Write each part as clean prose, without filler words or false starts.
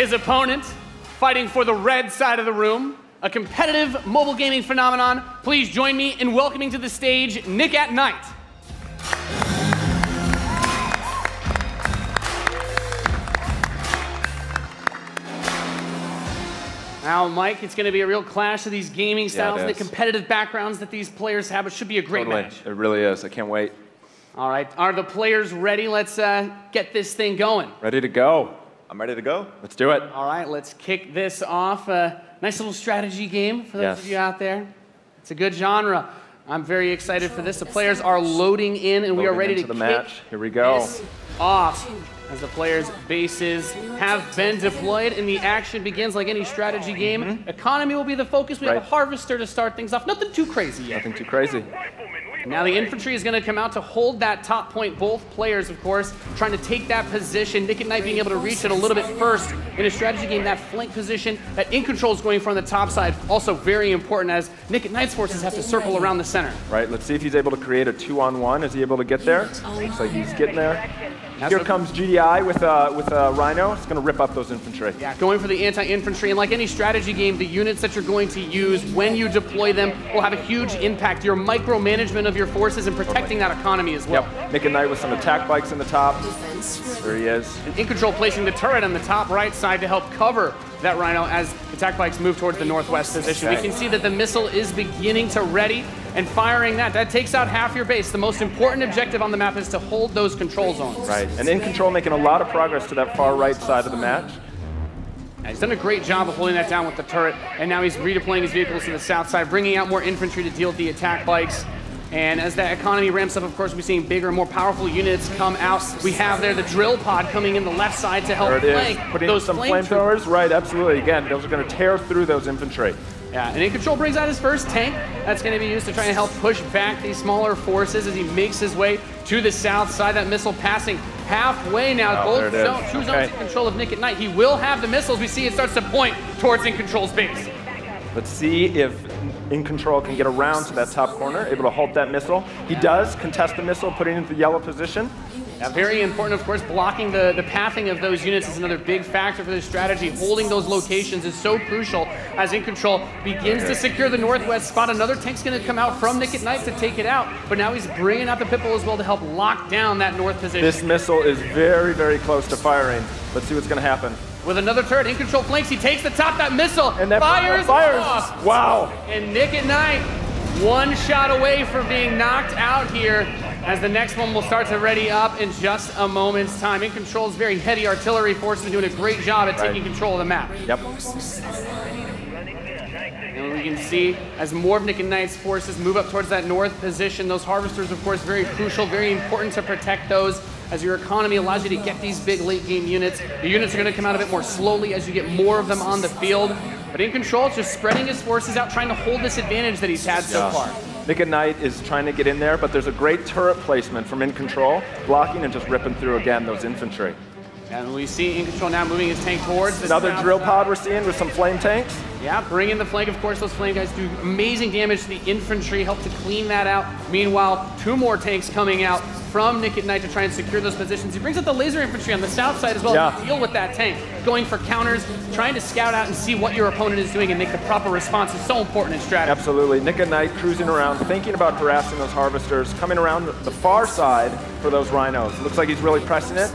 His opponent, fighting for the red side of the room, a competitive mobile gaming phenomenon. Please join me in welcoming to the stage Nick at Night. Now, Mike, it's going to be a real clash of these gaming styles and the competitive backgrounds that these players have. It should be a great match. It really is. I can't wait. All right. Are the players ready? Let's get this thing going. Ready to go. I'm ready to go. Let's do it. All right. Let's kick this off. Nice little strategy game for those of you out there. It's a good genre. I'm very excited for this. The players are loading in, and we are ready to the match. Here we go. This off. As the players' bases have been deployed and the action begins like any strategy game. Economy will be the focus. We have a harvester to start things off. Nothing too crazy yet. Nothing too crazy. Now the infantry is going to come out to hold that top point. Both players, of course, trying to take that position. Nick at Night being able to reach it a little bit first. In a strategy game, that flank position that In Control is going from the top side, also very important as Nick at Night's forces have to circle around the center. Right, let's see if he's able to create a 2-on-1. Is he able to get there? Looks like he's getting there. Here comes GDI with a Rhino. It's going to rip up those infantry. Yeah, going for the anti-infantry. And like any strategy game, the units that you're going to use when you deploy them will have a huge impact. Your micromanagement of your forces and protecting that economy as well. Yep. Nick at Night with some attack bikes in the top. There he is. And In Control placing the turret on the top right side to help cover that Rhino as attack bikes move towards the northwest position. We can see that the missile is beginning to ready and firing that. That takes out half your base. The most important objective on the map is to hold those control zones. Right, and In Control making a lot of progress to that far right side of the match. He's done a great job of holding that down with the turret, and now he's redeploying his vehicles to the south side, bringing out more infantry to deal with the attack bikes. And as that economy ramps up, of course, we're seeing bigger, more powerful units come out. We have there the drill pod coming in the left side to help flank those some flamethrowers. Right, absolutely. Again, those are going to tear through those infantry. Yeah, and In Control brings out his first tank. That's going to be used to try and help push back these smaller forces as he makes his way to the south side. That missile passing halfway now. Both two zones in control of Nick at Night. He will have the missiles. We see it starts to point towards In Control's base. Let's see if In Control can get around to that top corner, able to halt that missile. He does contest the missile, putting it into the yellow position. Yeah, very important, of course, blocking the pathing of those units is another big factor for this strategy. Holding those locations is so crucial as In Control begins to secure the northwest spot. Another tank's going to come out from Nick at Night to take it out, but now he's bringing out the Pitbull as well to help lock down that north position. This missile is very, very close to firing. Let's see what's going to happen. With another turret, In Control flanks, he takes the top, that missile, and that fires off. Wow. And Nick at Night, one shot away from being knocked out here, as the next one will start to ready up in just a moment's time. In Control's very heavy artillery force has been doing a great job at taking control of the map. Yep. And we can see as more of Nick at Night's forces move up towards that north position, those harvesters, of course, very crucial, very important to protect those, as your economy allows you to get these big late game units. The units are going to come out a bit more slowly as you get more of them on the field. But In Control is just spreading his forces out, trying to hold this advantage that he's had so far. Nick at Night is trying to get in there, but there's a great turret placement from In Control, blocking and just ripping through again those infantry. And we see In Control now moving his tank towards this. Another drill pod we're seeing with some flame tanks. Yeah, bring in the flank. Of course, those flame guys do amazing damage to the infantry, help to clean that out. Meanwhile, two more tanks coming out from Nick at Night to try and secure those positions. He brings up the laser infantry on the south side as well to deal with that tank. Going for counters, trying to scout out and see what your opponent is doing and make the proper response is so important in strategy. Absolutely. Nick at Night cruising around, thinking about harassing those harvesters, coming around the far side for those rhinos. Looks like he's really pressing it.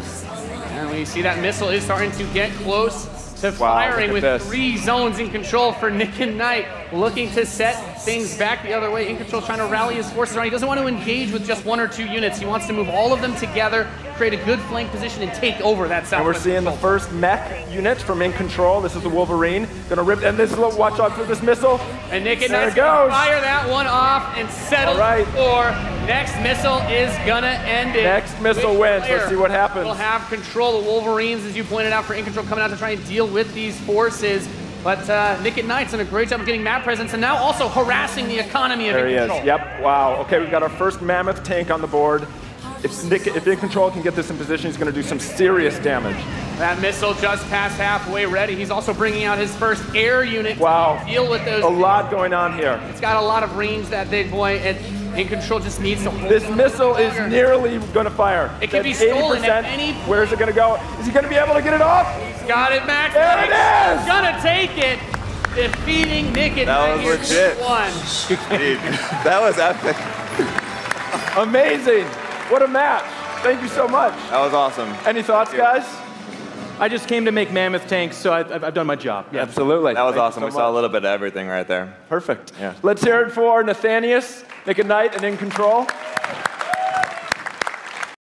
And we see that missile is starting to get close to firing with 3 zones In Control for Nick at Night, looking to set things back the other way. In Control trying to rally his forces around. He doesn't want to engage with just 1 or 2 units. He wants to move all of them together, create a good flank position, and take over that south. And we're seeing the first mech unit from In Control. This is the Wolverine. Gonna rip, and this is watch out for this missile. And Nick at Night's gonna fire that one off and settle for next missile is gonna end it. Next missile wins. Let's see what happens. We'll have control. The Wolverines, as you pointed out, for In Control coming out to try and deal with these forces. But Nick at Night's done a great job of getting map presence and now also harassing the economy of In Control. There he is. Yep. Wow. Okay, we've got our first mammoth tank on the board. If In Control can get this in position, he's going to do some serious damage. That missile just past halfway ready. He's also bringing out his first air unit to deal with those. A lot going on here. It's got a lot of range, that big boy. And In Control just needs to hold This it missile is longer. nearly going to fire. It can be That's stolen 80%. at any point. Where is it going to go? Is he going to be able to get it off? He's got it, Max. There it is! He's gonna take it. Defeating Nick at That was legit. 1. Dude, that was epic. Amazing. What a match. Thank you so much. That was awesome. Any thoughts, guys? I just came to make mammoth tanks, so I've done my job. Yeah. Absolutely. That was Thank you awesome. so We saw a much. little bit of everything right there. Perfect. Yeah. Let's hear it for Nathanius, Nick at Night, and In Control.